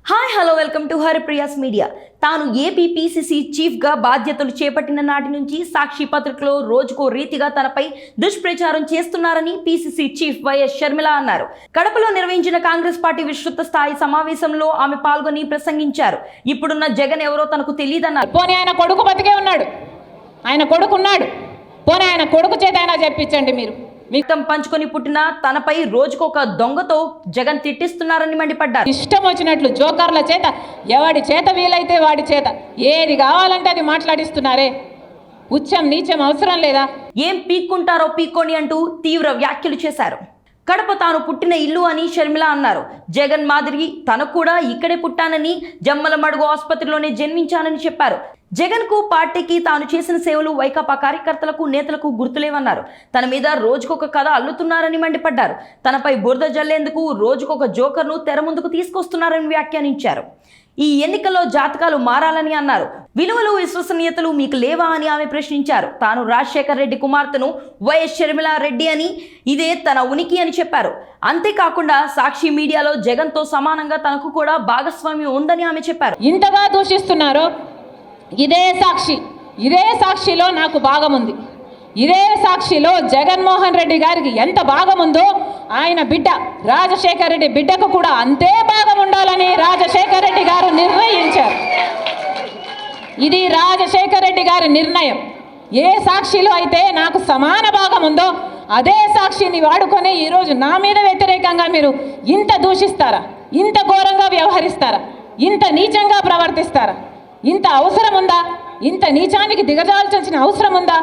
Hi hello welcome to Haripriya's media. తాను AP PCC చీఫ్గా బాధ్యతలు చేపట్టిన నాటి నుంచి సాక్షి పత్రికలో రోజుకో రీతిగా తనపై దుష్ప్రచారం చేస్తున్నారని పీసీసీ చీఫ్ వైఎస్ షర్మిల అన్నారు. కడపలో నిర్వహించిన కాంగ్రెస్ పార్టీ విస్తృత స్థాయి సమావేశంలో ఆమె పాల్గొని ప్రసంగించారు. ఇప్పుడున్న జగన్ ఎవరో తనకు తెలియదన్నారు. పోనీ ఆయన కొడుకు బతికే ఉన్నాడు, ఆయన కొడుకున్నాడు, పోనీ ఆయన కొడుకు చేత అయినా చెప్పించండి. మీరు మిగతం పంచుకొని పుట్టిన తనపై రోజుకొక దొంగతో జగన్ తిట్టిస్తున్నారని మండిపడ్డారు. ఇష్టం వచ్చినట్లు జోకర్ల చేత, ఎవడి చేత వీలైతే వాడి చేత ఏది కావాలంటే అది మాట్లాడిస్తున్నారే. ఉచ్చం నీచం అవసరం లేదా? ఏం పీక్కుంటారో పీక్కోని అంటూ తీవ్ర వ్యాఖ్యలు చేశారు. కడప తాను పుట్టిన ఇల్లు అని షర్మిల అన్నారు. జగన్ మాదిరి తనకు కూడా ఇక్కడే పుట్టానని, జమ్మలమడుగు ఆసుపత్రిలోనే జన్మించానని చెప్పారు. జగన్ కు పార్టీకి తాను చేసిన సేవలు వైకాపా కార్యకర్తలకు నేతలకు గుర్తులేవన్నారు. తన మీద రోజుకొక కథ అల్లుతున్నారని మండిపడ్డారు. తనపై బురద జల్లేందుకు రోజుకొక జోకర్ను తెర ముందుకు తీసుకొస్తున్నారని వ్యాఖ్యానించారు. ఈ ఎన్నికల్లో జాతకాలు మారాలని అన్నారు. విలువలు విశ్వసనీయతలు మీకు లేవా అని ఆమె ప్రశ్నించారు. తాను రాజశేఖర్ రెడ్డి కుమార్తెను వైఎస్ షర్మిల రెడ్డి అని, ఇదే తన ఉనికి అని చెప్పారు. అంతేకాకుండా సాక్షి మీడియాలో జగన్తో సమానంగా తనకు కూడా భాగస్వామ్యం ఉందని ఆమె చెప్పారు. ఇంతగా దూషిస్తున్నారో ఇదే సాక్షిలో నాకు భాగం ఉంది. ఇదే సాక్షిలో జగన్మోహన్ రెడ్డి గారికి ఎంత భాగం ఉందో ఆయన బిడ్డ రాజశేఖర్ రెడ్డి బిడ్డకు కూడా అంతే భాగం ఉండాలని రాజశేఖర్ రెడ్డి గారు నిర్ణయించారు. ఇది రాజశేఖర్ రెడ్డి గారి నిర్ణయం. ఏ సాక్షిలో అయితే నాకు సమాన భాగం ఉందో అదే సాక్షిని వాడుకొని ఈరోజు నా మీద వ్యతిరేకంగా మీరు ఇంత దూషిస్తారా? ఇంత ఘోరంగా వ్యవహరిస్తారా? ఇంత నీచంగా ప్రవర్తిస్తారా? ఇంత అవసరం ఉందా? ఇంత నీచానికి దిగజాల్చాల్సిన అవసరం ఉందా?